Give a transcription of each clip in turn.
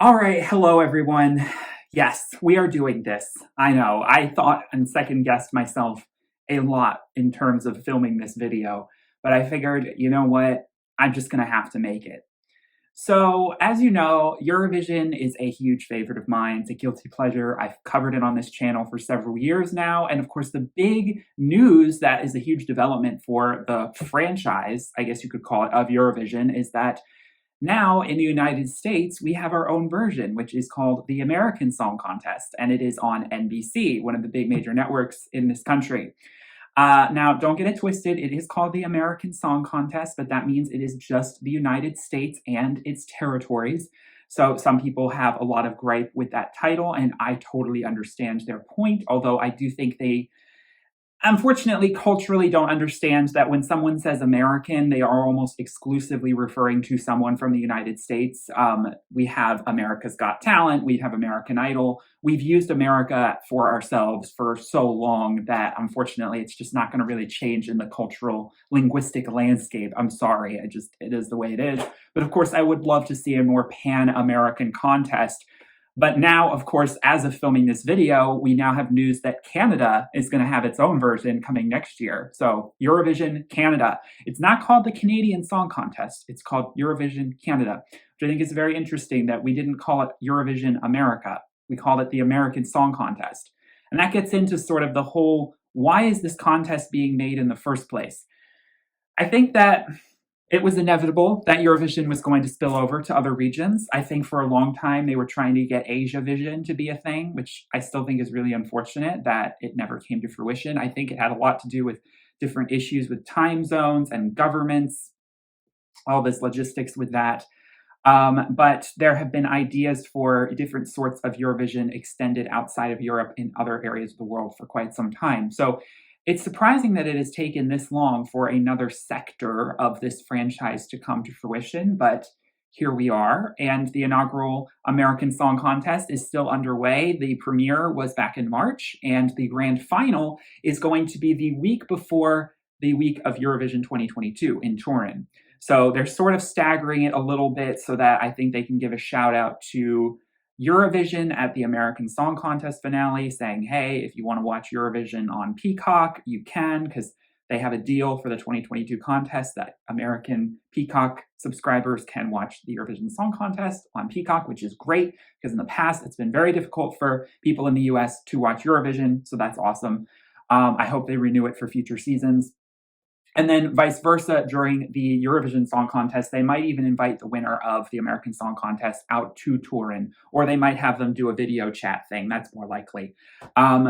All right, hello everyone. Yes, we are doing this. I know. I thought and second guessed myself a lot in terms of filming this video, but I figured, you know what? I'm just going to have to make it. So, as you know, Eurovision is a huge favorite of mine. It's a guilty pleasure. I've covered it on this channel for several years now. And of course, the big news that is a huge development for the franchise, I guess you could call it, of Eurovision is that now, in the United States, we have our own version, which is called the American Song Contest, and it is on NBC, one of the big major networks in this country. Now, don't get it twisted. It is called the American Song Contest, but that means it is just the United States and its territories. So some people have a lot of gripe with that title, and I totally understand their point, although I do think they unfortunately culturally don't understand that when someone says American, they are almost exclusively referring to someone from the United States. We have America's Got Talent, we have American Idol. We've used America for ourselves for so long that unfortunately it's just not going to really change in the cultural linguistic landscape. I'm sorry, it is the way it is. But of course, I would love to see a more pan-American contest. But now, of course, as of filming this video, we now have news that Canada is going to have its own version coming next year. So Eurovision Canada. It's not called the Canadian Song Contest. It's called Eurovision Canada, which I think is very interesting that we didn't call it Eurovision America. We called it the American Song Contest. And that gets into sort of the whole, why is this contest being made in the first place? I think that it was inevitable that Eurovision was going to spill over to other regions. I think for a long time they were trying to get Asia Vision to be a thing, which I still think is really unfortunate that it never came to fruition. I think it had a lot to do with different issues with time zones and governments, all this logistics with that. But there have been ideas for different sorts of Eurovision extended outside of Europe in other areas of the world for quite some time. So it's surprising that it has taken this long for another sector of this franchise to come to fruition, but here we are. And the inaugural American Song Contest is still underway. The premiere was back in March, and the grand final is going to be the week before the week of Eurovision 2022 in Turin. So they're sort of staggering it a little bit so that I think they can give a shout out to Eurovision at the American Song Contest finale, saying, hey, if you want to watch Eurovision on Peacock, you can, because they have a deal for the 2022 contest that American Peacock subscribers can watch the Eurovision Song Contest on Peacock, which is great, because in the past it's been very difficult for people in the US to watch Eurovision, so that's awesome. I hope they renew it for future seasons. And then vice versa, during the Eurovision Song Contest, they might even invite the winner of the American Song Contest out to Turin, or they might have them do a video chat thing. That's more likely.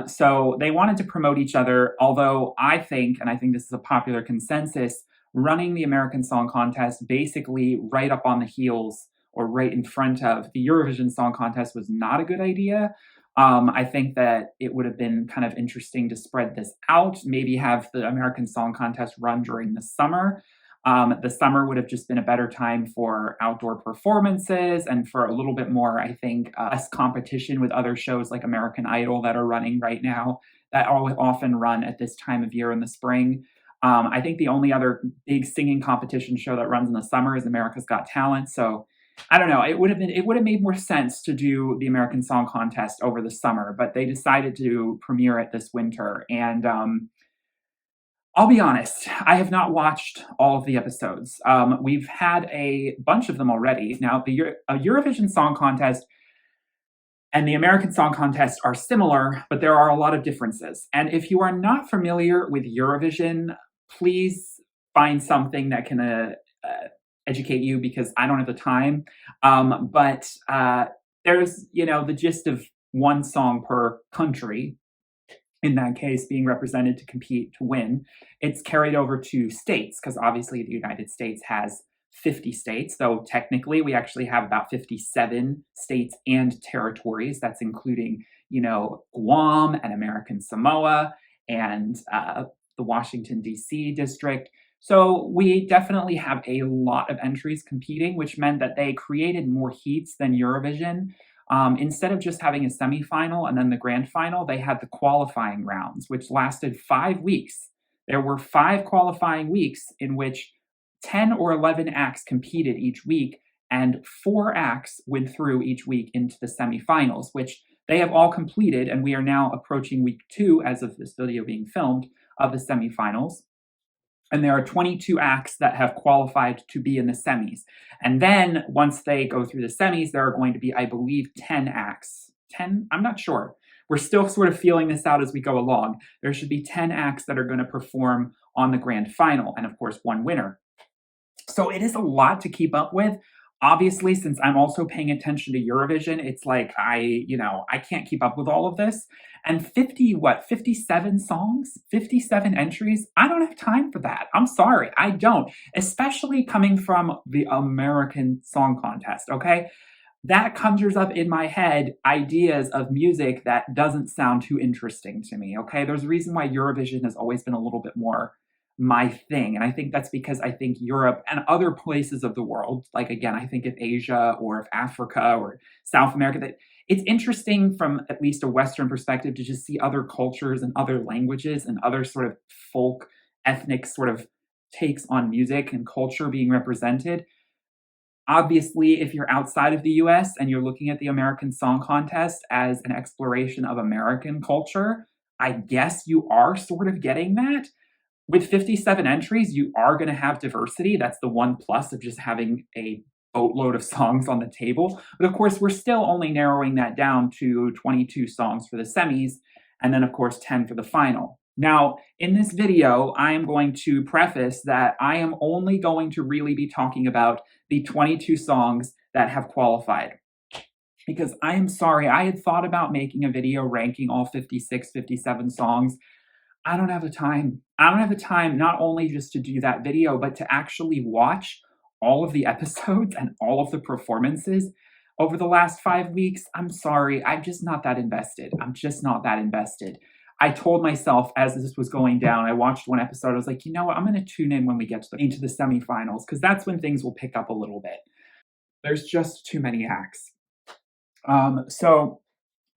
So they wanted to promote each other, although I think, and I think this is a popular consensus, running the American Song Contest basically right up on the heels or right in front of the Eurovision Song Contest was not a good idea. I think that it would have been kind of interesting to spread this out, maybe have the American Song Contest run during the summer. The summer would have just been a better time for outdoor performances and for a little bit more, I think, less competition with other shows like American Idol that are running right now, that often run at this time of year in the spring. I think the only other big singing competition show that runs in the summer is America's Got Talent. So I don't know. It would have made more sense to do the American Song Contest over the summer, but they decided to premiere it this winter. And I'll be honest, I have not watched all of the episodes. We've had a bunch of them already. Now, the Eurovision Song Contest and the American Song Contest are similar, but there are a lot of differences. And if you are not familiar with Eurovision, please find something that can educate you, because I don't have the time. But there's, the gist of one song per country, in that case being represented to compete to win. It's carried over to states, because obviously the United States has 50 states, though technically we actually have about 57 states and territories. That's including, Guam and American Samoa and the Washington, D.C. district. So we definitely have a lot of entries competing, which meant that they created more heats than Eurovision. Instead of just having a semifinal and then the grand final, they had the qualifying rounds, which lasted 5 weeks. There were 5 qualifying weeks in which 10 or 11 acts competed each week, and 4 acts went through each week into the semifinals, which they have all completed, and we are now approaching week 2 as of this video being filmed of the semifinals. And there are 22 acts that have qualified to be in the semis. And then once they go through the semis, there are going to be, I believe, 10 acts. 10? I'm not sure. We're still sort of feeling this out as we go along. There should be 10 acts that are going to perform on the grand final, and of course, 1 winner. So it is a lot to keep up with. Obviously, since I'm also paying attention to Eurovision, it's like I can't keep up with all of this. And 57 songs, 57 entries. I don't have time for that. I'm sorry, I don't. Especially coming from the American Song Contest, okay? That conjures up in my head ideas of music that doesn't sound too interesting to me, okay? There's a reason why Eurovision has always been a little bit more my thing. And I think that's because I think Europe and other places of the world, like again, I think of Asia or of Africa or South America, that it's interesting from at least a Western perspective to just see other cultures and other languages and other sort of folk, ethnic sort of takes on music and culture being represented. Obviously, if you're outside of the US and you're looking at the American Song Contest as an exploration of American culture, I guess you are sort of getting that. With 57 entries, you are going to have diversity. That's the one plus of just having a boatload of songs on the table. But of course, we're still only narrowing that down to 22 songs for the semis, and then of course 10 for the final. Now, in this video, I am going to preface that I am only going to really be talking about the 22 songs that have qualified. Because I am sorry, I had thought about making a video ranking all 56, 57 songs. I don't have the time. I don't have the time not only just to do that video, but to actually watch all of the episodes and all of the performances over the last 5 weeks. I'm sorry, I'm just not that invested. I'm just not that invested. I told myself as this was going down, I watched one episode, I was like, you know what, I'm going to tune in when we get into the semifinals, because that's when things will pick up a little bit. There's just too many acts. So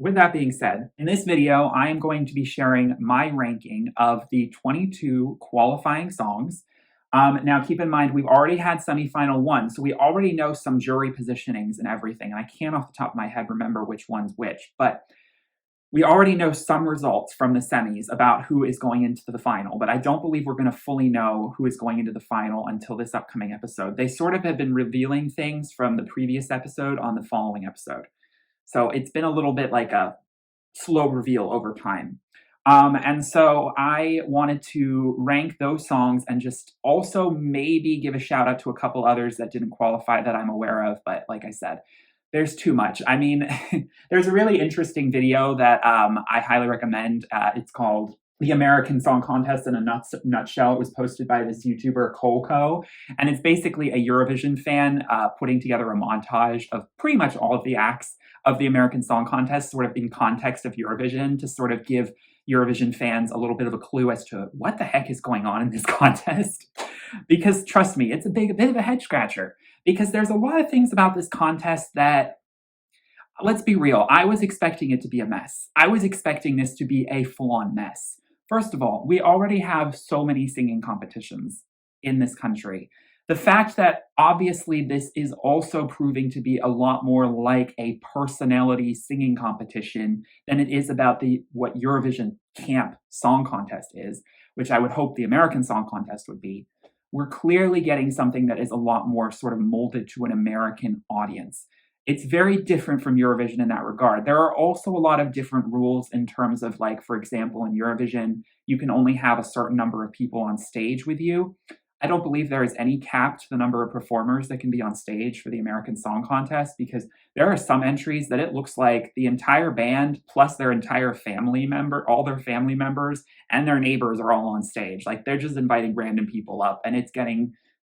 with that being said, in this video, I am going to be sharing my ranking of the 22 qualifying songs. Now, keep in mind, we've already had semifinal 1, so we already know some jury positionings and everything, and I can't off the top of my head remember which one's which, but we already know some results from the semis about who is going into the final, but I don't believe we're going to fully know who is going into the final until this upcoming episode. They sort of have been revealing things from the previous episode on the following episode. So it's been a little bit like a slow reveal over time. And so I wanted to rank those songs and just also maybe give a shout out to a couple others that didn't qualify that I'm aware of. But like I said, there's too much. I mean, there's a really interesting video that I highly recommend. It's called The American Song Contest in a Nutshell. It was posted by this YouTuber, Loco. And it's basically a Eurovision fan putting together a montage of pretty much all of the acts of the American Song Contest, sort of in context of Eurovision, to sort of give Eurovision fans a little bit of a clue as to what the heck is going on in this contest. Because trust me, it's a bit of a head scratcher. Because there's a lot of things about this contest that, let's be real, I was expecting it to be a mess. I was expecting this to be a full-on mess. First of all, we already have so many singing competitions in this country. The fact that obviously this is also proving to be a lot more like a personality singing competition than it is about what Eurovision Camp Song Contest is, which I would hope the American Song Contest would be. We're clearly getting something that is a lot more sort of molded to an American audience. It's very different from Eurovision in that regard. There are also a lot of different rules in terms of, like, for example, in Eurovision, you can only have a certain number of people on stage with you. I don't believe there is any cap to the number of performers that can be on stage for the American Song Contest, because there are some entries that it looks like the entire band plus their entire family member, all their family members and their neighbors are all on stage. Like, they're just inviting random people up, and it's getting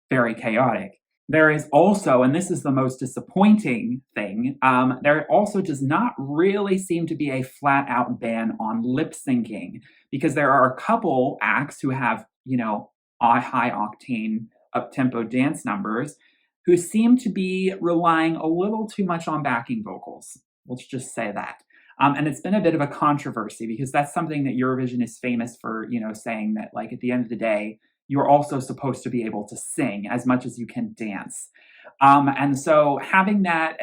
very chaotic. There is also, and this is the most disappointing thing, there also does not really seem to be a flat-out ban on lip syncing, because there are a couple acts who have, high-octane, up-tempo dance numbers who seem to be relying a little too much on backing vocals. Let's just say that. And it's been a bit of a controversy, because that's something that Eurovision is famous for, saying that, like, at the end of the day, you're also supposed to be able to sing as much as you can dance. And so having that,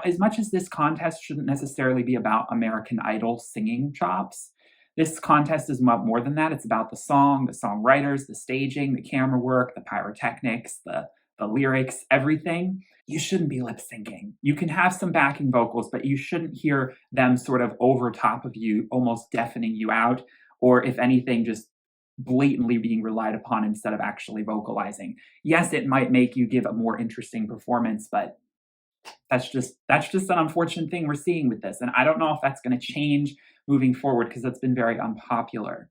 as much as this contest shouldn't necessarily be about American Idol singing chops, this contest is more than that. It's about the song, the songwriters, the staging, the camera work, the pyrotechnics, the lyrics, everything. You shouldn't be lip syncing. You can have some backing vocals, but you shouldn't hear them sort of over top of you, almost deafening you out, or if anything, just blatantly being relied upon instead of actually vocalizing. Yes, it might make you give a more interesting performance, but that's just an unfortunate thing we're seeing with this. And I don't know if that's going to change moving forward because that's been very unpopular.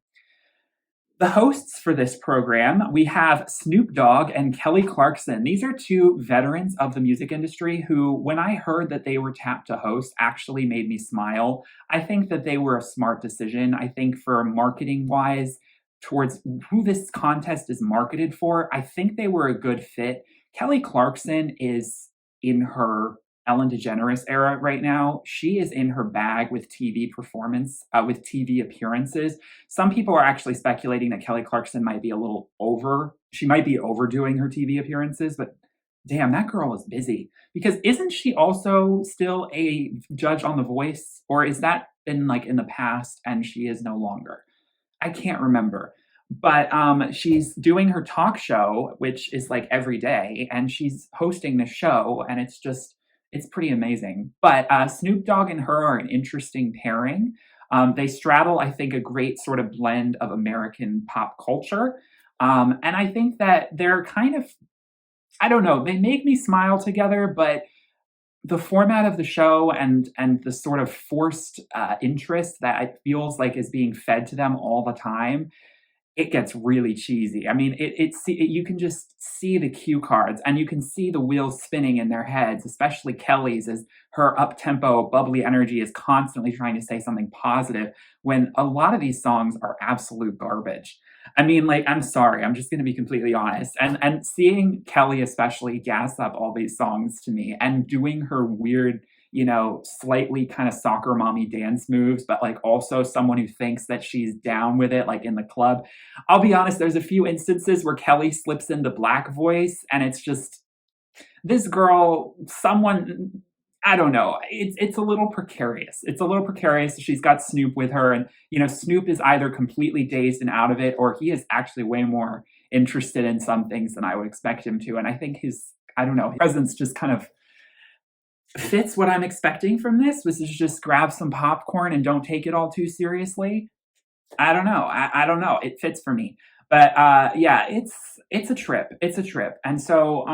The hosts for this program, we have Snoop Dogg and Kelly Clarkson. These are two veterans of the music industry who, when I heard that they were tapped to host, actually made me smile. I think that they were a smart decision. I think for marketing wise, towards who this contest is marketed for, I think they were a good fit. Kelly Clarkson is in her Ellen DeGeneres era right now. She is in her bag with TV with TV appearances. Some people are actually speculating that Kelly Clarkson might be a little she might be overdoing her TV appearances, but damn, that girl is busy. Because isn't she also still a judge on The Voice? Or is that been like in the past and she is no longer? I can't remember. But she's doing her talk show, which is like every day, and she's hosting the show, and it's pretty amazing. But Snoop Dogg and her are an interesting pairing. They straddle, I think, a great sort of blend of American pop culture. And I think that they're kind of, I don't know, they make me smile together, but the format of the show and the sort of forced interest that it feels like is being fed to them all the time, it gets really cheesy. I mean, you can just see the cue cards and you can see the wheels spinning in their heads, especially Kelly's, as her up-tempo, bubbly energy is constantly trying to say something positive when a lot of these songs are absolute garbage. I mean, like, I'm sorry, I'm just going to be completely honest. And seeing Kelly especially gas up all these songs to me and doing her weird, slightly kind of soccer mommy dance moves, but like also someone who thinks that she's down with it, like in the club. I'll be honest, there's a few instances where Kelly slips into black voice and it's just, this girl, I don't know. It's a little precarious. It's a little precarious. She's got Snoop with her, and Snoop is either completely dazed and out of it, or he is actually way more interested in some things than I would expect him to. And I think his presence just kind of fits what I'm expecting from this, which is just grab some popcorn and don't take it all too seriously. I don't know. I don't know. It fits for me. But yeah, it's a trip. It's a trip. And so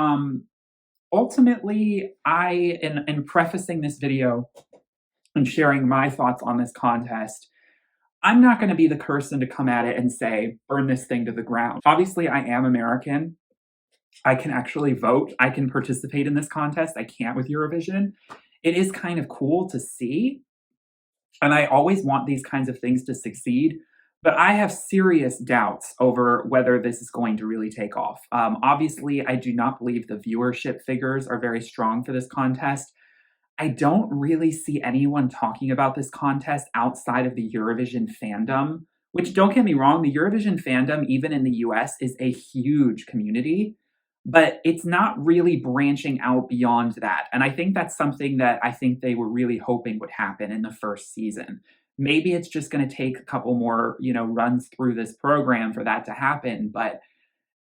ultimately, in prefacing this video and sharing my thoughts on this contest, I'm not going to be the person to come at it and say, burn this thing to the ground. Obviously, I am American. I can actually vote. I can participate in this contest. I can't with Eurovision. It is kind of cool to see. And I always want these kinds of things to succeed. But I have serious doubts over whether this is going to really take off. Obviously, I do not believe the viewership figures are very strong for this contest. I don't really see anyone talking about this contest outside of the Eurovision fandom, which, don't get me wrong, the Eurovision fandom, even in the US, is a huge community, but it's not really branching out beyond that. And I think that's something that I think they were really hoping would happen in the first season. Maybe it's just going to take a couple more, runs through this program for that to happen. But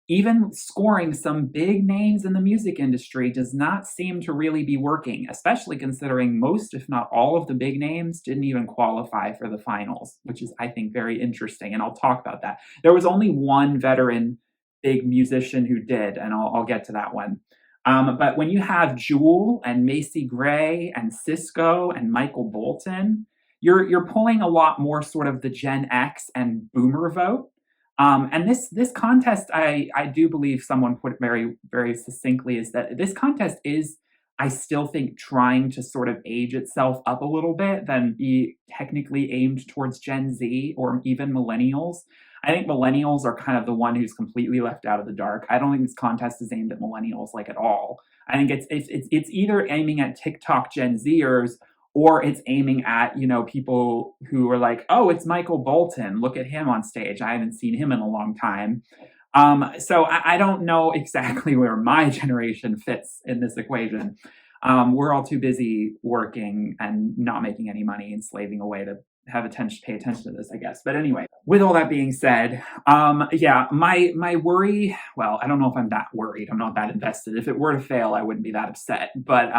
even scoring some big names in the music industry does not seem to really be working, especially considering most, if not all, of the big names didn't even qualify for the finals, which is, I think, very interesting. And I'll talk about that. There was only one veteran big musician who did, and I'll get to that one. But when you have Jewel and Macy Gray and Cisco and Michael Bolton, you're pulling a lot more sort of the Gen X and Boomer vote. And this contest, I do believe someone put it very, very succinctly, is that this contest is, I still think, trying to sort of age itself up a little bit than be technically aimed towards Gen Z or even millennials. I think millennials are kind of the one who's completely left out of the dark. I don't think this contest is aimed at millennials like at all. I think it's either aiming at TikTok Gen Zers, or it's aiming at, people who are like, oh, it's Michael Bolton. Look at him on stage. I haven't seen him in a long time. So I don't know exactly where my generation fits in this equation. We're all too busy working and not making any money and slaving away to pay attention to this, I guess. But anyway, with all that being said, yeah, my worry. Well, I don't know if I'm that worried. I'm not that invested. If it were to fail, I wouldn't be that upset. But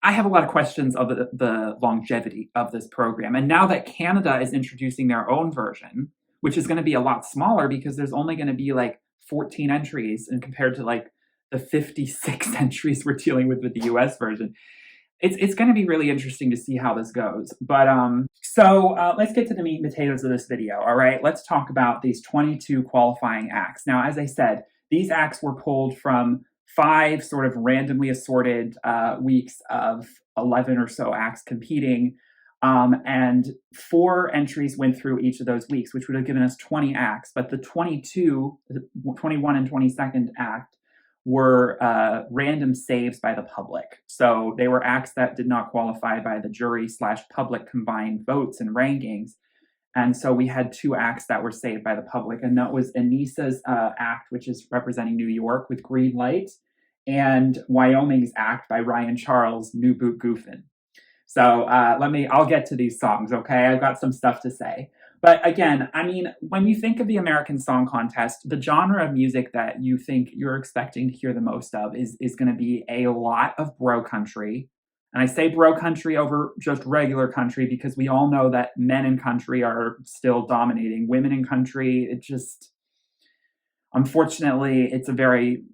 I have a lot of questions of the longevity of this program. And now that Canada is introducing their own version, which is going to be a lot smaller because there's only going to be like 14 entries, and compared to like the 56 entries we're dealing with the US version, it's going to be really interesting to see how this goes. But so let's get to the meat and potatoes of this video. All right, let's talk about these 22 qualifying acts. Now, as I said, these acts were pulled from 5 sort of randomly assorted weeks of 11 or so acts competing. And 4 entries went through each of those weeks, which would have given us 20 acts. But the 21 and 22nd act were random saves by the public. So they were acts that did not qualify by the jury / public combined votes and rankings. And so we had 2 acts that were saved by the public, and that was Anissa's act, which is representing New York with Green Light, and Wyoming's act by Ryan Charles, New Boot Goofin'. So I'll get to these songs, okay? I've got some stuff to say. But again, I mean, when you think of the American Song Contest, the genre of music that you think you're expecting to hear the most of is going to be a lot of bro country. And I say bro country over just regular country because we all know that men in country are still dominating. Women in country, it just, unfortunately, it's very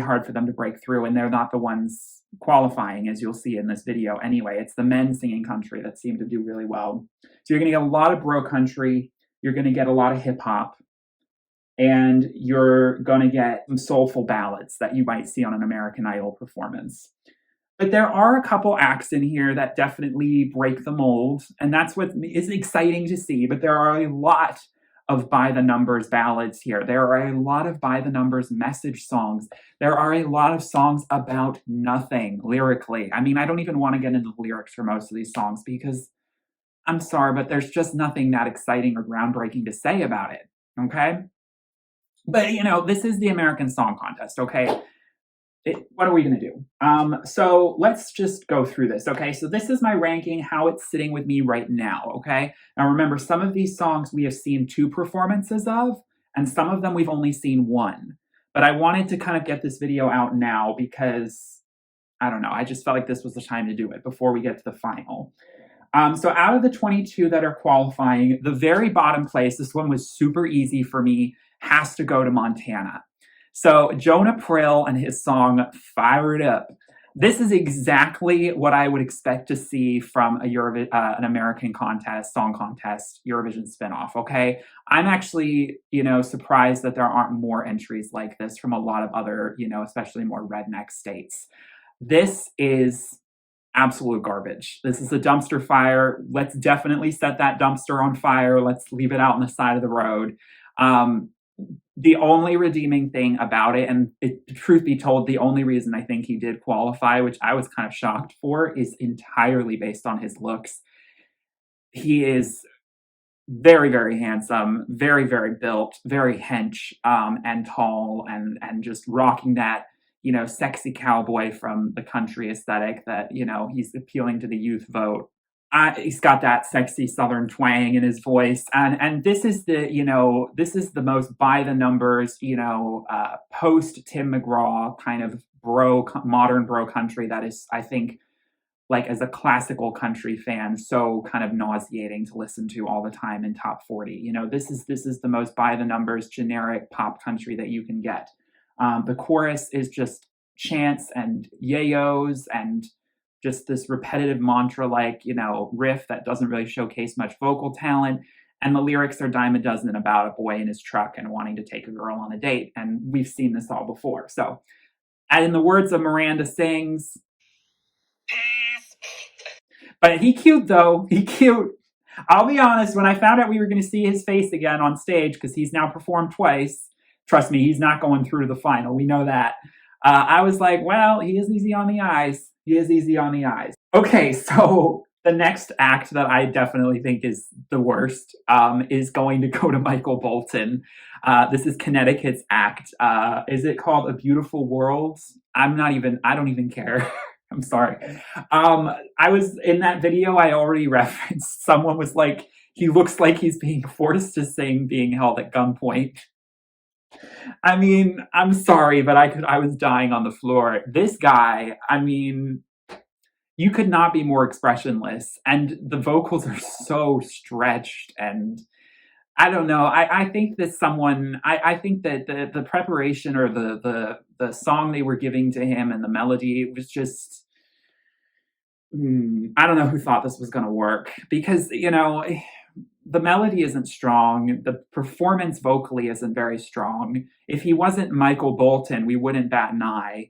hard for them to break through, and they're not the ones qualifying, as you'll see in this video anyway. It's the men singing country that seem to do really well. So you're going to get a lot of bro country, you're going to get a lot of hip hop, and you're going to get some soulful ballads that you might see on an American Idol performance. But there are a couple acts in here that definitely break the mold, and that's what is exciting to see. But there are a lot of by-the-numbers ballads here. There are a lot of by-the-numbers message songs. There are a lot of songs about nothing lyrically. I mean, I don't even want to get into the lyrics for most of these songs because, I'm sorry, but there's just nothing that exciting or groundbreaking to say about it, okay? But, you know, this is the American Song Contest, okay? What are we going to do? So let's just go through this, okay? So this is my ranking, how it's sitting with me right now, okay? Now remember, some of these songs we have seen 2 performances of, and some of them we've only seen 1. But I wanted to kind of get this video out now because, I don't know, I just felt like this was the time to do it before we get to the final. So out of the 22 that are qualifying, the very bottom place, this one was super easy for me, has to go to Montana. So Jonah Prill and his song Fire It Up. This is exactly what I would expect to see from an American Song Contest, Eurovision spinoff, okay? I'm actually, surprised that there aren't more entries like this from a lot of other, especially more redneck states. This is absolute garbage. This is a dumpster fire. Let's definitely set that dumpster on fire. Let's leave it out on the side of the road. The only redeeming thing about it, and truth be told, the only reason I think he did qualify, which I was kind of shocked for, is entirely based on his looks. He is very, very handsome, very, very built, very hench, and tall, and just rocking that, sexy cowboy from the country aesthetic that, he's appealing to the youth vote. He's got that sexy Southern twang in his voice, and this is the most by the numbers, post Tim McGraw kind of modern bro country that is, I think, like as a classical country fan, so kind of nauseating to listen to all the time in top 40. This is the most by the numbers generic pop country that you can get. The chorus is just chants and yayos and just this repetitive mantra riff that doesn't really showcase much vocal talent. And the lyrics are dime a dozen about a boy in his truck and wanting to take a girl on a date. And we've seen this all before. So, and in the words of Miranda Sings, but he cute though, he cute. I'll be honest, when I found out we were going to see his face again on stage, because he's now performed twice, trust me, he's not going through to the final. We know that. I was like, well, he is easy on the eyes. He is easy on the eyes. Okay, so The next act that I definitely think is the worst is going to go to Michael Bolton. This is Connecticut's act. Is it called A Beautiful World? I don't even care. I'm sorry. I was in that video I already referenced. Someone was like, he looks like he's being forced to sing being held at gunpoint. I mean, I'm sorry, but I was dying on the floor. This guy, I mean, you could not be more expressionless, and the vocals are so stretched, and I don't know. I think that I think that the preparation or the song they were giving to him and the melody was just I don't know who thought this was going to work because the melody isn't strong. The performance vocally isn't very strong. If he wasn't Michael Bolton, we wouldn't bat an eye.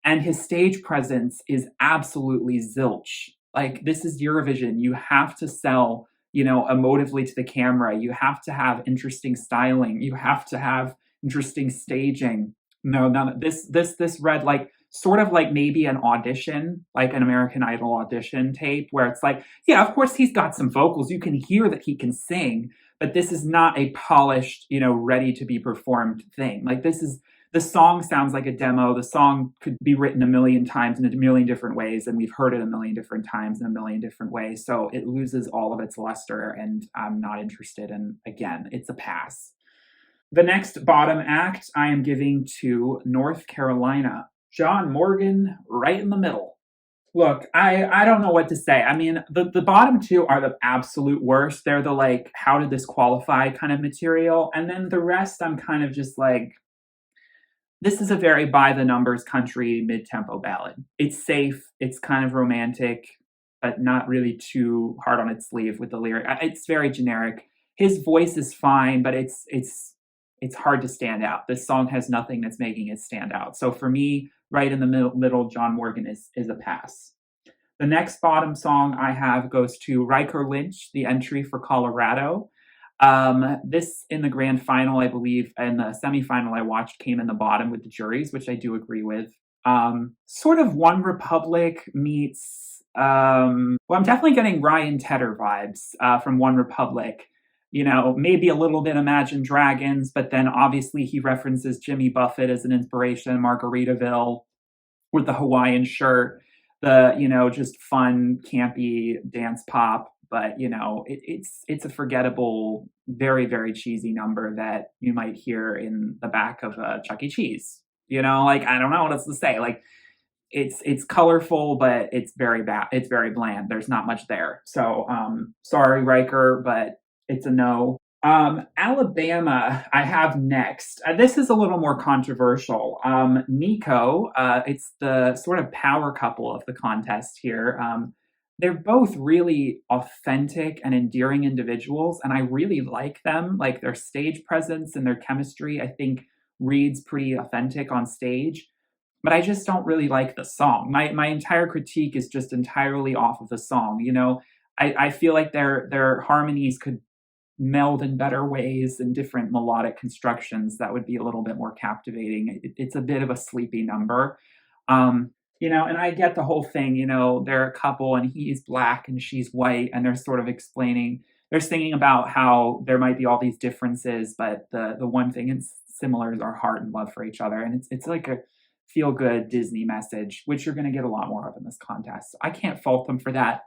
And his stage presence is absolutely zilch. Like, this is Eurovision. You have to sell, emotively to the camera. You have to have interesting styling. You have to have interesting staging. No, none of this read like sort of like maybe an audition, like an American Idol audition tape, where it's like, yeah, of course he's got some vocals. You can hear that he can sing, but this is not a polished, ready to be performed thing. Like, the song sounds like a demo. The song could be written a million times in a million different ways, and we've heard it a million different times in a million different ways. So it loses all of its luster, and I'm not interested. And again, it's a pass. The next bottom act I am giving to North Carolina. John Morgan, right in the middle. Look, I don't know what to say. I mean, the bottom two are the absolute worst. They're the like, how did this qualify kind of material. And then the rest, I'm kind of just like, this is a very by the numbers country mid-tempo ballad. It's safe, it's kind of romantic, but not really too hard on its sleeve with the lyric. It's very generic. His voice is fine, but it's hard to stand out. This song has nothing that's making it stand out. So for me, right in the middle, John Morgan is a pass. The next bottom song I have goes to Riker Lynch, the entry for Colorado. This in the grand final, I believe, and the semifinal I watched came in the bottom with the juries, which I do agree with. Sort of One Republic meets, well, I'm definitely getting Ryan Tedder vibes from One Republic. Maybe a little bit Imagine Dragons, but then obviously he references Jimmy Buffett as an inspiration, Margaritaville with the Hawaiian shirt, just fun, campy dance pop. But it's a forgettable, very, very cheesy number that you might hear in the back of a Chuck E. Cheese. Like, I don't know what else to say. Like, it's colorful, but it's very bad. It's very bland. There's not much there. So sorry, Riker, but it's a no. Alabama, I have next. This is a little more controversial. Nico, it's the sort of power couple of the contest here. They're both really authentic and endearing individuals, and I really like them. Like, their stage presence and their chemistry, I think, reads pretty authentic on stage. But I just don't really like the song. My entire critique is just entirely off of the song. I feel like their harmonies could meld in better ways and different melodic constructions that would be a little bit more captivating. It's a bit of a sleepy number. And I get the whole thing, they're a couple and he's black and she's white, and they're sort of they're singing about how there might be all these differences, but the one thing is similar is our heart and love for each other. And it's like a feel good Disney message, which you're going to get a lot more of in this contest. I can't fault them for that.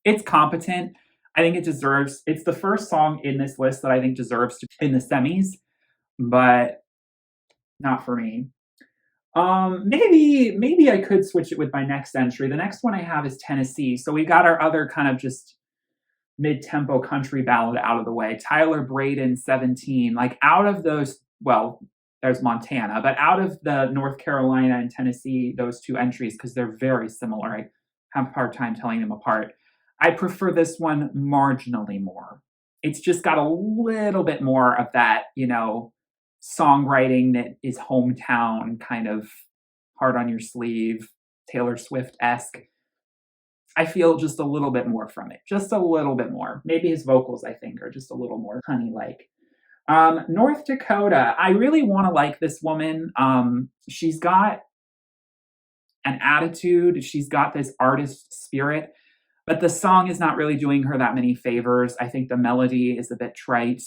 It's competent. I think it's the first song in this list that I think deserves to be in the semis, but not for me. Maybe I could switch it with my next entry. The next one I have is Tennessee. So we got our other kind of just mid-tempo country ballad out of the way. Tyler Braden, 17. Like, out of those, well, there's Montana, but out of the North Carolina and Tennessee, those two entries, because they're very similar, I have a hard time telling them apart. I prefer this one marginally more. It's just got a little bit more of that, songwriting that is hometown, kind of hard on your sleeve, Taylor Swift-esque. I feel just a little bit more from it. Just a little bit more. Maybe his vocals, I think, are just a little more honey-like. North Dakota, I really want to like this woman. She's got an attitude. She's got this artist spirit. but the song is not really doing her that many favors. I think the melody is a bit trite.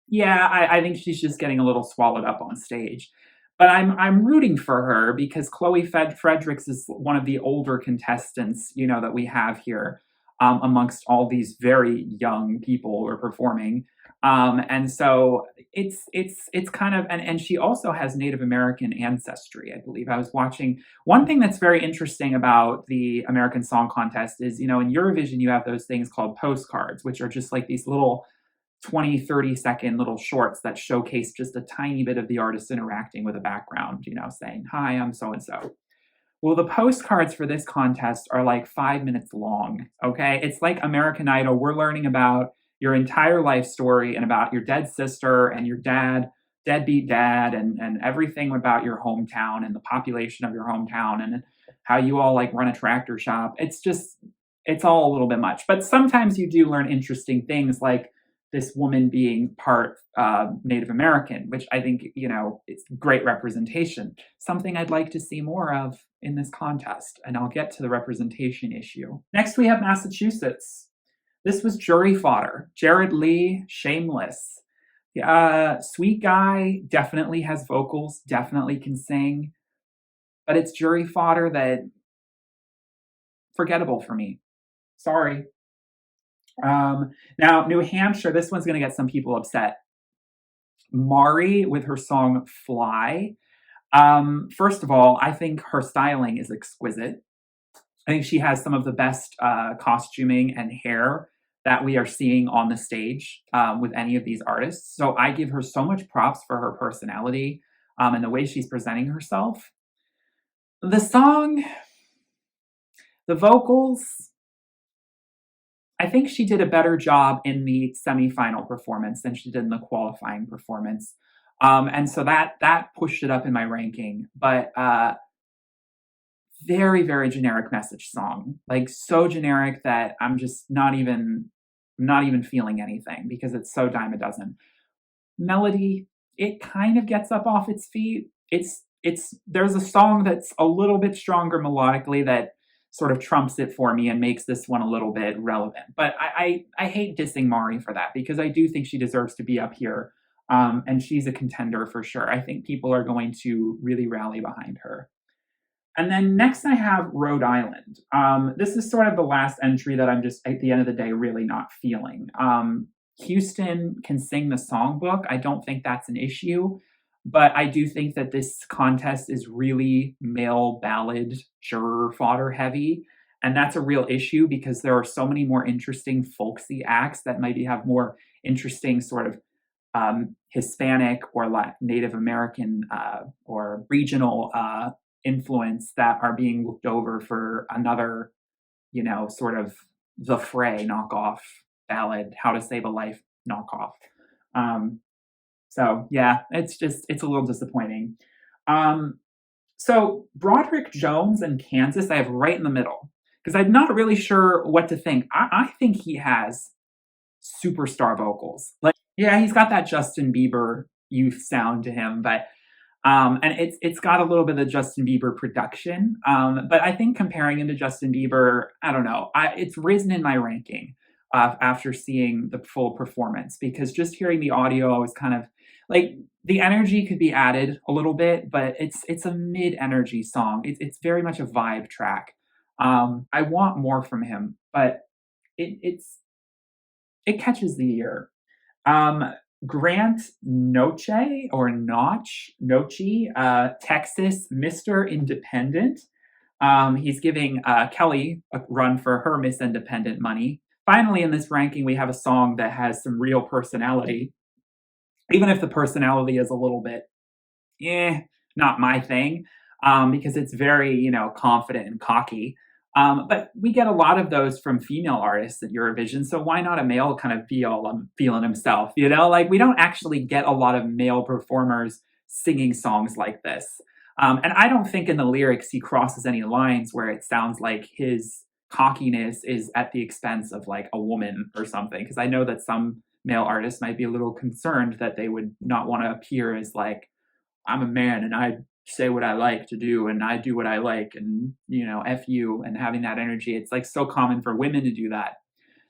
Yeah, I think she's just getting a little swallowed up on stage. But I'm rooting for her because Chloe Fredericks is one of the older contestants, you know, that we have here, amongst all these very young people who are performing. And so it's kind of, and she also has Native American ancestry, I believe. I was watching one thing that's very interesting about the American Song Contest is, you know, in Eurovision you have those things called postcards, which are just like these little 20, 30-second little shorts that showcase just a tiny bit of the artist interacting with a background, you know, saying, "Hi, I'm so and so." Well, the postcards for this contest are like 5 minutes long. Okay. It's like American Idol. We're learning about your entire life story and about your dead sister and your dad, deadbeat dad, and everything about your hometown and the population of your hometown and how you all like run a tractor shop. It's just, it's all a little bit much. But sometimes you do learn interesting things like this woman being part Native American, which I think, you know, it's great representation. Something I'd like to see more of in this contest, and I'll get to the representation issue. Next, we have Massachusetts. This was jury fodder. Jared Lee, Shameless. Sweet guy, definitely has vocals, definitely can sing, but it's jury fodder that forgettable for me. Sorry. Now, New Hampshire, this one's going to get some people upset. Mari with her song Fly. First of all, I think her styling is exquisite. I think she has some of the best costuming and hair that we are seeing on the stage with any of these artists. So I give her so much props for her personality and the way she's presenting herself. The song, the vocals, I think she did a better job in the semifinal performance than she did in the qualifying performance. And so that pushed it up in my ranking. But very, very generic message song. Like so generic that I'm just not even feeling anything because it's so dime a dozen. Melody, it kind of gets up off its feet. It's there's a song that's a little bit stronger melodically that sort of trumps it for me and makes this one a little bit relevant. But I hate dissing Mari for that because I do think she deserves to be up here. And she's a contender for sure. I think people are going to really rally behind her. And then next I have Rhode Island. This is sort of the last entry that I'm just, at the end of the day, really not feeling. Houston can sing the songbook. I don't think that's an issue. But I do think that this contest is really male ballad juror fodder heavy. And that's a real issue because there are so many more interesting folksy acts that maybe have more interesting sort of Hispanic or Native American or regional influence that are being looked over for another, you know, sort of The Fray knockoff ballad, How to Save a Life knockoff. So yeah, it's a little disappointing. So Broderick Jones and Kansas, I have right in the middle because I'm not really sure what to think. I think he has superstar vocals. Like, yeah, he's got that Justin Bieber youth sound to him, but and it's got a little bit of Justin Bieber production. But I think comparing him to Justin Bieber, I don't know. It's risen in my ranking after seeing the full performance because just hearing the audio, I was kind of like the energy could be added a little bit, but it's a mid-energy song. It's very much a vibe track. I want more from him, but it catches the ear. Grant Noche or Nochi, Texas, Mr. Independent. He's giving Kelly a run for her Miss Independent money. Finally, in this ranking, we have a song that has some real personality, even if the personality is a little bit, not my thing, because it's very, you know, confident and cocky. But we get a lot of those from female artists at Eurovision, so why not a male kind of feeling himself, you know? Like, we don't actually get a lot of male performers singing songs like this. And I don't think in the lyrics he crosses any lines where it sounds like his cockiness is at the expense of, like, a woman or something, because I know that some male artists might be a little concerned that they would not want to appear as, like, I'm a man and I say what I like to do and I do what I like and, you know, F you and having that energy. It's like so common for women to do that.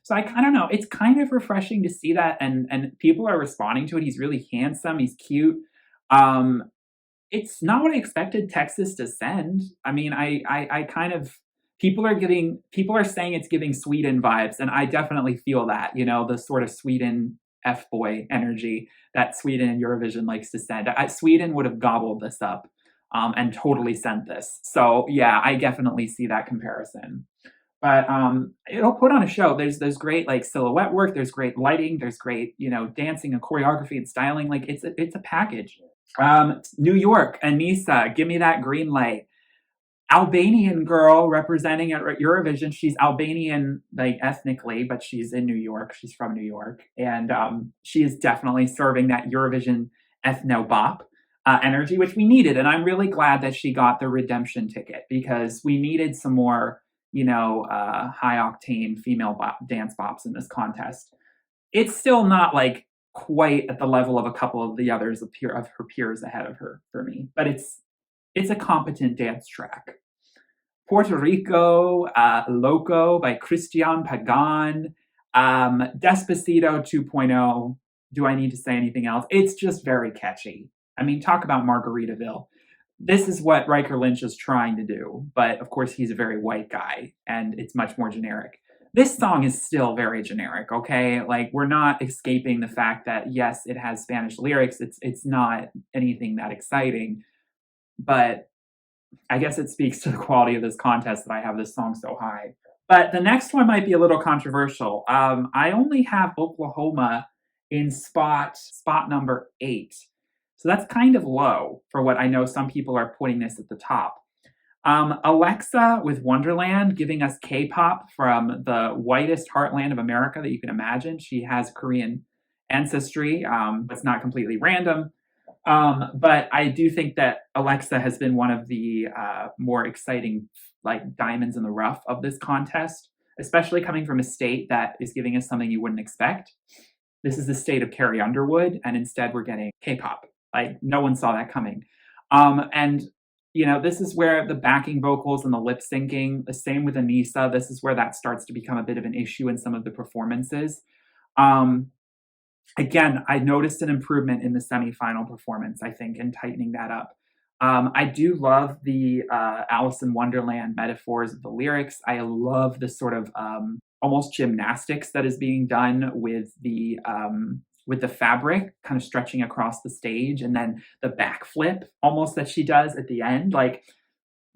So I don't know. It's kind of refreshing to see that, and people are responding to it. He's really handsome. He's cute. Um, it's not what I expected Texas to send. I mean, I kind of people are saying it's giving Sweden vibes, and I definitely feel that. You know, the sort of Sweden F boy energy that Sweden and Eurovision likes to send. Sweden would have gobbled this up, and totally sent this. So yeah, I definitely see that comparison. But it'll put on a show. There's great like silhouette work. There's great lighting. There's great dancing and choreography and styling. Like it's a package. New York, Anissa, give me that green light. Albanian girl representing at Eurovision. She's Albanian, like ethnically, but she's in New York. She's from New York, and she is definitely serving that Eurovision ethno bop energy, which we needed. And I'm really glad that she got the redemption ticket because we needed some more, high octane female dance bops in this contest. It's still not like quite at the level of a couple of the others of her peers ahead of her for me, but it's a competent dance track. Puerto Rico, Loco by Christian Pagan, Despacito 2.0. Do I need to say anything else? It's just very catchy. I mean, talk about Margaritaville. This is what Riker Lynch is trying to do, but of course he's a very white guy and it's much more generic. This song is still very generic, okay? Like we're not escaping the fact that yes, it has Spanish lyrics. It's not anything that exciting, but I guess it speaks to the quality of this contest that I have this song so high. But the next one might be a little controversial. I only have Oklahoma in spot number 8. So that's kind of low for what I know some people are putting this at the top. Alexa with Wonderland giving us K-pop from the whitest heartland of America that you can imagine. She has Korean ancestry. It's not completely random. But I do think that Alexa has been one of the more exciting like diamonds in the rough of this contest, especially coming from a state that is giving us something you wouldn't expect. This is the state of Carrie Underwood, and instead we're getting K-pop. Like no one saw that coming. And this is where the backing vocals and the lip syncing, the same with Anissa, this is where that starts to become a bit of an issue in some of the performances. Again, I noticed an improvement in the semifinal performance, I think, in tightening that up. I do love the Alice in Wonderland metaphors of the lyrics. I love the sort of almost gymnastics that is being done with the fabric kind of stretching across the stage, and then the backflip almost that she does at the end. Like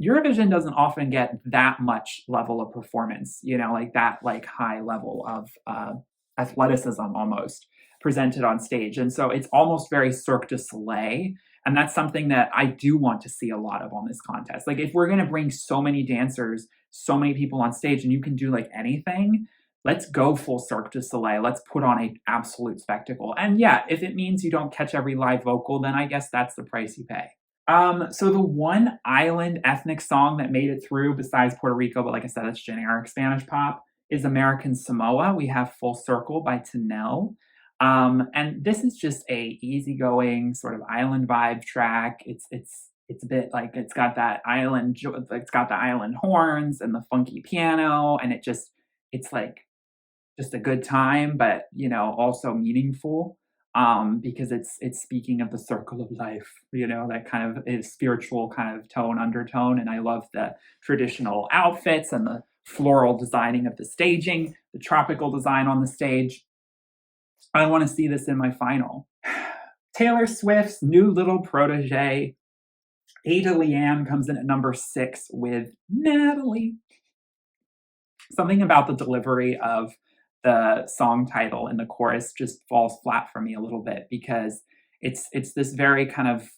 Eurovision doesn't often get that much level of performance, like that like high level of athleticism almost presented on stage. And so it's almost very Cirque du Soleil. And that's something that I do want to see a lot of on this contest. Like if we're going to bring so many dancers, so many people on stage, and you can do like anything, let's go full Cirque du Soleil. Let's put on an absolute spectacle. And yeah, if it means you don't catch every live vocal, then I guess that's the price you pay. So the one island ethnic song that made it through besides Puerto Rico, but like I said, it's generic Spanish pop, is American Samoa. We have Full Circle by Tanel. And this is just a easygoing sort of island vibe track. It's a bit like it's got the island horns and the funky piano, and it's like just a good time, but also meaningful. Because it's speaking of the circle of life, that kind of is spiritual kind of undertone. And I love the traditional outfits and the floral designing of the staging, the tropical design on the stage. I want to see this in my final. Taylor Swift's new little protege, Ada Leanne, comes in at number 6 with Natalie. Something about the delivery of the song title and the chorus just falls flat for me a little bit because it's this very kind of,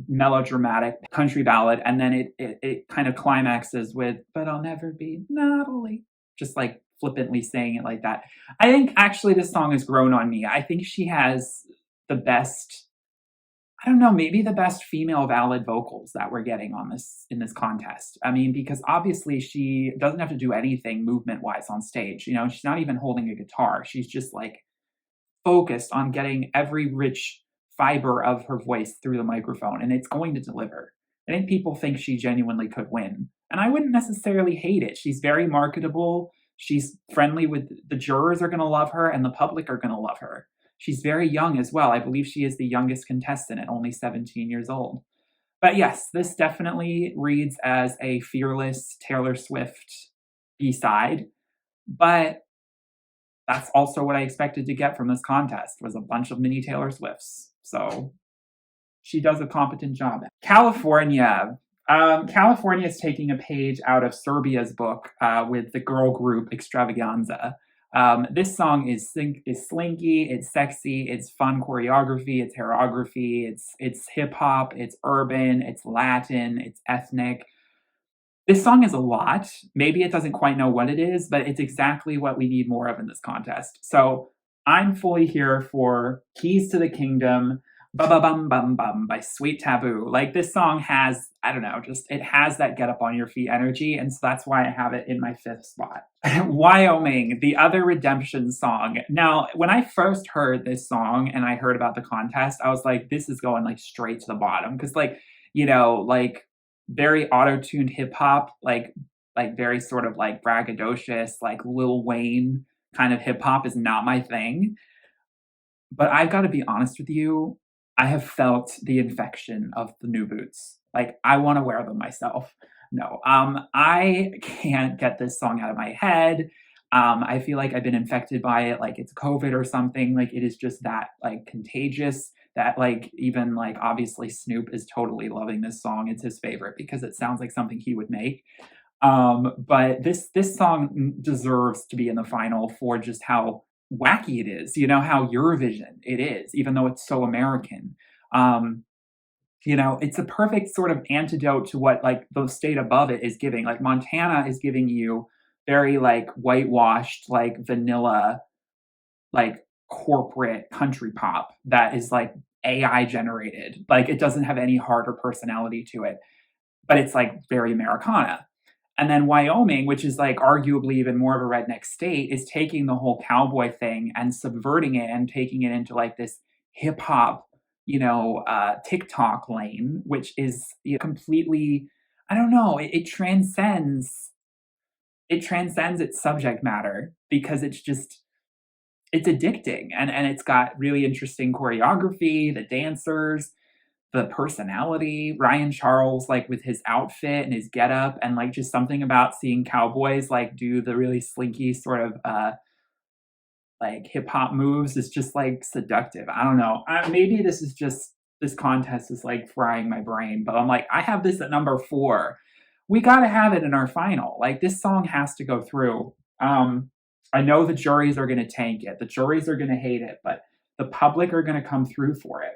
melodramatic country ballad. And then it kind of climaxes with, but I'll never be Natalie. Just like flippantly saying it like that. I think actually this song has grown on me. I think she has the best, I don't know, maybe the best female valid vocals that we're getting in this contest. I mean, because obviously she doesn't have to do anything movement wise on stage. She's not even holding a guitar. She's just like focused on getting every rich fiber of her voice through the microphone, and it's going to deliver. I think people think she genuinely could win, and I wouldn't necessarily hate it. She's very marketable. She's friendly with the jurors are going to love her, and the public are going to love her. She's very young as well. I believe she is the youngest contestant at only 17 years old. But yes, this definitely reads as a fearless Taylor Swift B-side, but that's also what I expected to get from this contest was a bunch of mini Taylor Swifts. So she does a competent job. California. California is taking a page out of Serbia's book with the girl group Extravaganza. This song is slinky, it's sexy, it's fun choreography, it's choreography, it's hip hop, it's urban, it's Latin, it's ethnic. This song is a lot. Maybe it doesn't quite know what it is, but it's exactly what we need more of in this contest. So I'm fully here for Keys to the Kingdom, Ba Ba Bum Bum Bum by Sweet Taboo. Like this song has, I don't know, just it has that get up on your feet energy. And so that's why I have it in my 5th spot. Wyoming, the other redemption song. Now, when I first heard this song and I heard about the contest, I was like, this is going like straight to the bottom. Cause like, you know, like very auto-tuned hip hop, like very sort of like braggadocious, like Lil Wayne kind of hip hop is not my thing. But I've got to be honest with you, I have felt the infection of the new boots. Like I want to wear them myself. No, I can't get this song out of my head. I feel like I've been infected by it, like it's COVID or something. Like it is just that like contagious that like even like obviously Snoop is totally loving this song. It's his favorite because it sounds like something he would make. But this song deserves to be in the final for just how wacky it is, you know, how Eurovision it is, even though it's so American. You know, it's a perfect sort of antidote to what like the state above it is giving. Like Montana is giving you very like whitewashed, like vanilla, like corporate country pop that is like AI generated. Like it doesn't have any heart or personality to it, but it's like very Americana. And then Wyoming, which is like arguably even more of a redneck state, is taking the whole cowboy thing and subverting it and taking it into like this hip hop, you know, TikTok lane, which is completely, I don't know, it transcends its subject matter because it's addicting and it's got really interesting choreography, the dancers, the personality, Ryan Charles, like with his outfit and his getup, and like just something about seeing cowboys like do the really slinky sort of like hip hop moves is just like seductive. I don't know. Maybe this contest is like frying my brain, but I'm like, I have this at number 4. We got to have it in our final. Like this song has to go through. I know the juries are going to tank it. The juries are going to hate it, but the public are going to come through for it.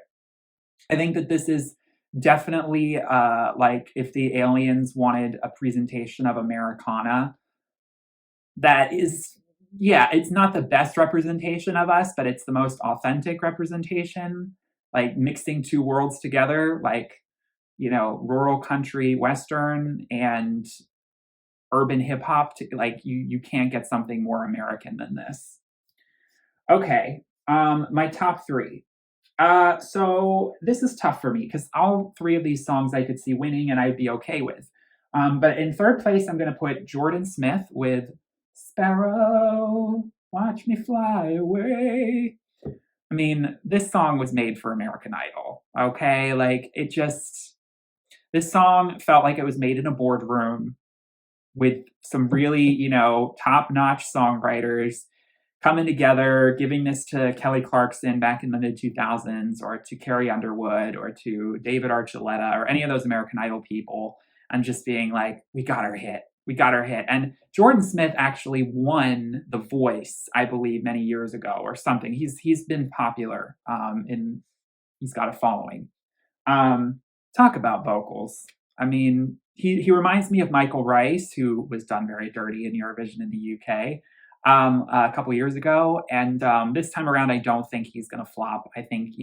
I think that this is definitely like if the aliens wanted a presentation of Americana, that is, yeah, it's not the best representation of us, but it's the most authentic representation. Like mixing two worlds together, like, you know, rural country Western and urban hip hop, like you can't get something more American than this. Okay, my top 3. So this is tough for me because all 3 of these songs I could see winning and I'd be okay with. But in 3rd place, I'm going to put Jordan Smith with Sparrow, Watch Me Fly Away. I mean, this song was made for American Idol, okay? Like, this song felt like it was made in a boardroom with some really, you know, top-notch songwriters coming together, giving this to Kelly Clarkson back in the mid-2000s, or to Carrie Underwood, or to David Archuleta, or any of those American Idol people, and just being like, we got our hit. We got our hit. And Jordan Smith actually won The Voice, I believe, many years ago or something. He's been popular, he's got a following. Talk about vocals. I mean, he reminds me of Michael Rice, who was done very dirty in Eurovision in the UK a couple years ago. And this time around, I don't think he's going to flop. I think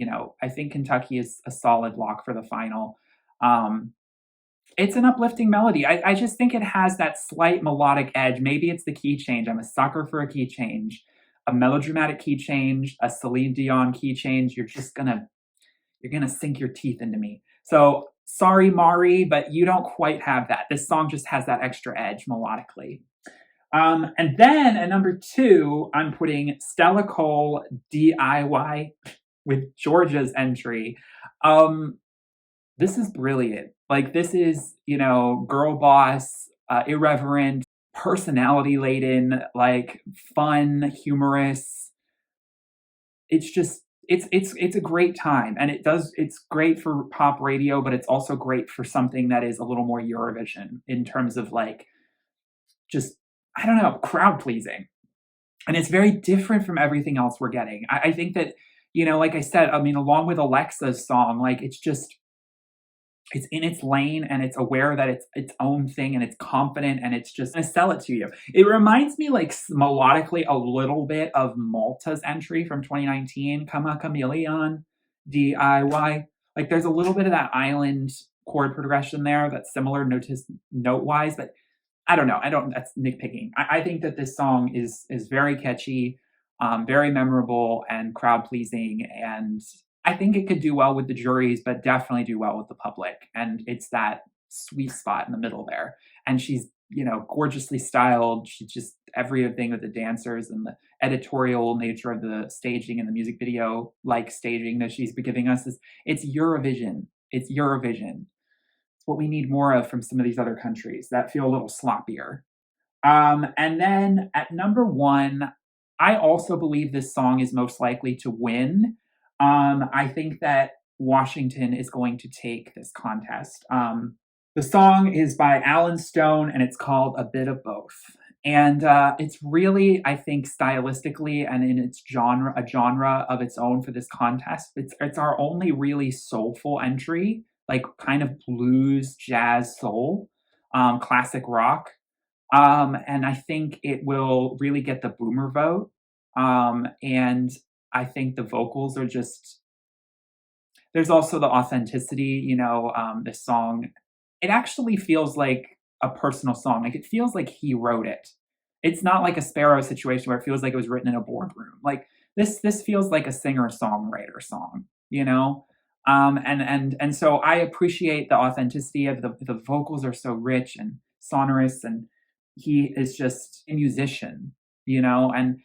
Kentucky is a solid lock for the final. It's an uplifting melody. I just think it has that slight melodic edge. Maybe it's the key change. I'm a sucker for a key change, a melodramatic key change, a Celine Dion key change. You're you're gonna sink your teeth into me. So sorry, Mari, but you don't quite have that. This song just has that extra edge melodically. And then at number 2, I'm putting Stella Cole DIY with Georgia's entry. This is brilliant. Like, this is, girl boss, irreverent, personality laden, like fun, humorous. It's just it's a great time, and it's great for pop radio, but it's also great for something that is a little more Eurovision in terms of like just, I don't know, crowd pleasing. And it's very different from everything else we're getting. I think that, like I said, I mean, along with Alexa's song, like it's in its lane, and it's aware that it's its own thing, and it's confident, and it's just gonna sell it to you. It reminds me, like, melodically a little bit of Malta's entry from 2019, Come a Chameleon, DIY. Like, there's a little bit of that island chord progression there that's similar note-wise, but I don't know. That's nitpicking. I think that this song is very catchy, very memorable, and crowd pleasing. And I think it could do well with the juries, but definitely do well with the public. And it's that sweet spot in the middle there. And she's, gorgeously styled. She's just everything with the dancers and the editorial nature of the staging and the music video, like staging that she's giving us. It's Eurovision. It's Eurovision. What we need more of from some of these other countries that feel a little sloppier. And then at number 1, I also believe this song is most likely to win. I think that Washington is going to take this contest. The song is by Alan Stone, and it's called A Bit of Both. And it's really, I think, stylistically and in its genre, a genre of its own for this contest. It's our only really soulful entry, like kind of blues, jazz, soul, classic rock. And I think it will really get the boomer vote. And I think the vocals are just, there's also the authenticity, this song. It actually feels like a personal song. Like, it feels like he wrote it. It's not like a Sparrow situation where it feels like it was written in a boardroom. Like, this feels like a singer-songwriter song, and so I appreciate the authenticity of the vocals are so rich and sonorous, and he is just a musician, and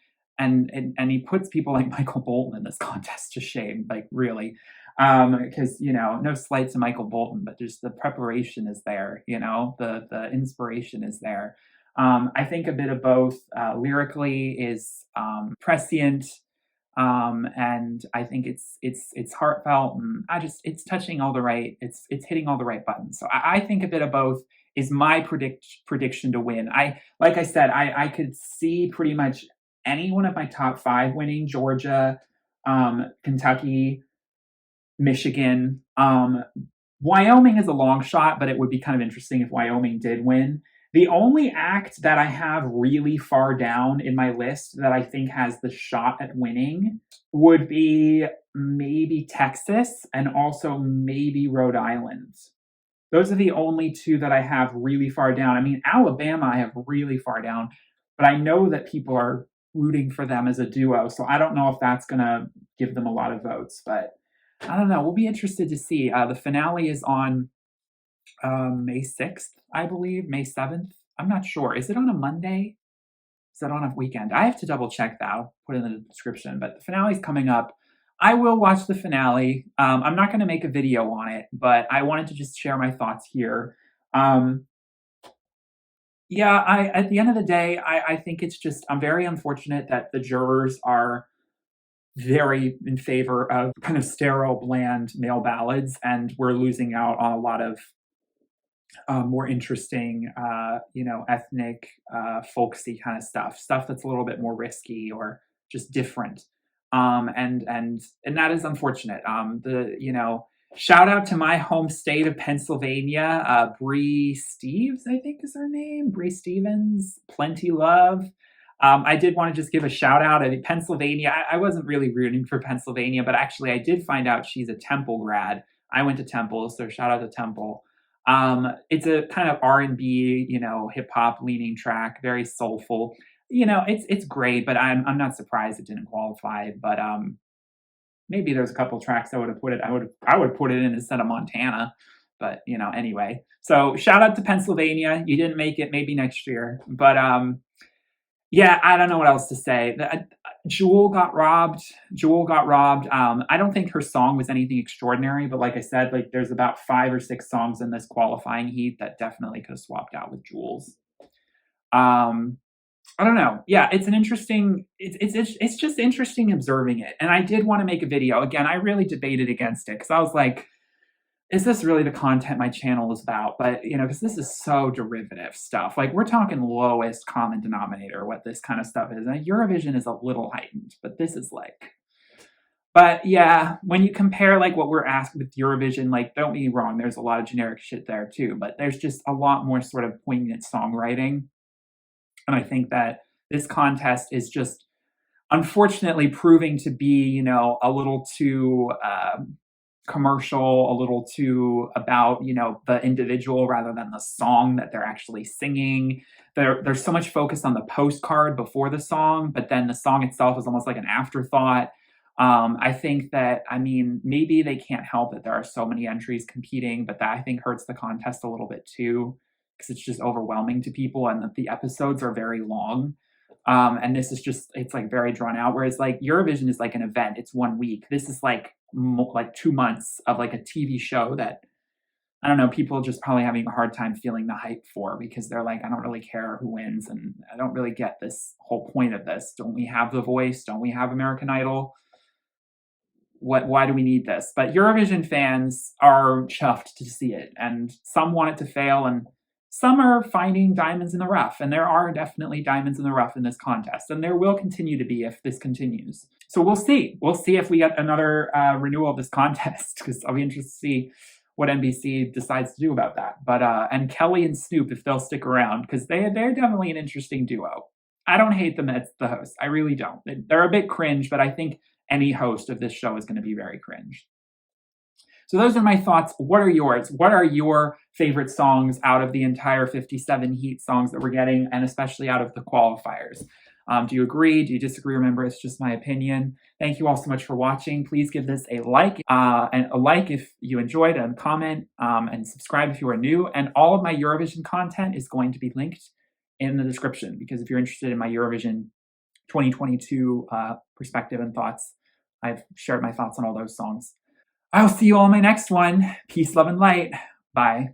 he puts people like Michael Bolton in this contest to shame, like, really, because no slight to Michael Bolton, but just the preparation is there, the inspiration is there. I think A Bit of Both lyrically is prescient. And I think it's heartfelt, and it's touching all the right, it's hitting all the right buttons. So I think A Bit of Both is my prediction to win. Like I said, I could see pretty much any one of my top 5 winning: Georgia, Kentucky, Michigan. Wyoming is a long shot, but it would be kind of interesting if Wyoming did win. The only act that I have really far down in my list that I think has the shot at winning would be maybe Texas, and also maybe Rhode Island. Those are the only 2 that I have really far down. I mean, Alabama I have really far down, but I know that people are rooting for them as a duo, so I don't know if that's going to give them a lot of votes, but I don't know. We'll be interested to see. The finale is on May 6th, I believe, May 7th. I'm not sure. Is it on a Monday? Is that on a weekend? I have to double check that. I'll put it in the description, but the finale is coming up. I will watch the finale. I'm not going to make a video on it, but I wanted to just share my thoughts here. At the end of the day, I think it's just, I'm very unfortunate that the jurors are very in favor of kind of sterile, bland male ballads, and we're losing out on a lot of more interesting, ethnic, folksy kind of stuff that's a little bit more risky or just different. And that is unfortunate. Shout out to my home state of Pennsylvania. Brie Stevens, I think is her name. Brie Stevens, plenty love. I did want to just give a shout out. Pennsylvania, I wasn't really rooting for Pennsylvania, but actually I did find out she's a Temple grad. I went to Temple, so shout out to Temple. It's a kind of R&B, hip hop leaning track, very soulful. It's great, but I'm not surprised it didn't qualify. But maybe there's a couple tracks I would have put it. I would put it in instead of Montana. But anyway. So shout out to Pennsylvania. You didn't make it. Maybe next year. But yeah, I don't know what else to say. Jewel got robbed. Jewel got robbed. I don't think her song was anything extraordinary, but like I said, like there's about 5 or 6 songs in this qualifying heat that definitely could have swapped out with Jewel's. I don't know. Yeah, it's an interesting. It's just interesting observing it, and I did want to make a video. Again, I really debated against it because I was like, is this really the content my channel is about? But because this is so derivative stuff. Like we're talking lowest common denominator, what this kind of stuff is. And Eurovision is a little heightened, but this is like. But yeah, when you compare like what we're asked with Eurovision, like don't be wrong, there's a lot of generic shit there too, but there's just a lot more sort of poignant songwriting. And I think that this contest is just unfortunately proving to be, a little too commercial, a little too about, the individual rather than the song that they're actually singing. There's so much focus on the postcard before the song, but then the song itself is almost like an afterthought. I think that, maybe they can't help that there are so many entries competing, but that I think hurts the contest a little bit too, because it's just overwhelming to people and that the episodes are very long. And this is just, it's like very drawn out. Whereas like Eurovision is like an event. It's 1 week. This is like 2 months of like a TV show that, I don't know, people just probably having a hard time feeling the hype for, because they're like, I don't really care who wins. And I don't really get this whole point of this. Don't we have The Voice? Don't we have American Idol? Why do we need this? But Eurovision fans are chuffed to see it. And some want it to fail, and some are finding diamonds in the rough, and there are definitely diamonds in the rough in this contest, and there will continue to be if this continues. So we'll see. We'll see if we get another renewal of this contest, because I'll be interested to see what NBC decides to do about that. But and Kelly and Snoop, if they'll stick around, because they're definitely an interesting duo. I don't hate them as the host. I really don't. They're a bit cringe, but I think any host of this show is going to be very cringe. So those are my thoughts. What are yours? What are your favorite songs out of the entire 57 heat songs that we're getting, and especially out of the qualifiers? Do you agree? Do you disagree? Remember, it's just my opinion. Thank you all so much for watching. Please give this a like, and a like if you enjoyed, and comment, and subscribe if you are new. And all of my Eurovision content is going to be linked in the description, because if you're interested in my Eurovision 2022 perspective and thoughts, I've shared my thoughts on all those songs. I'll see you all in my next one. Peace, love, and light. Bye.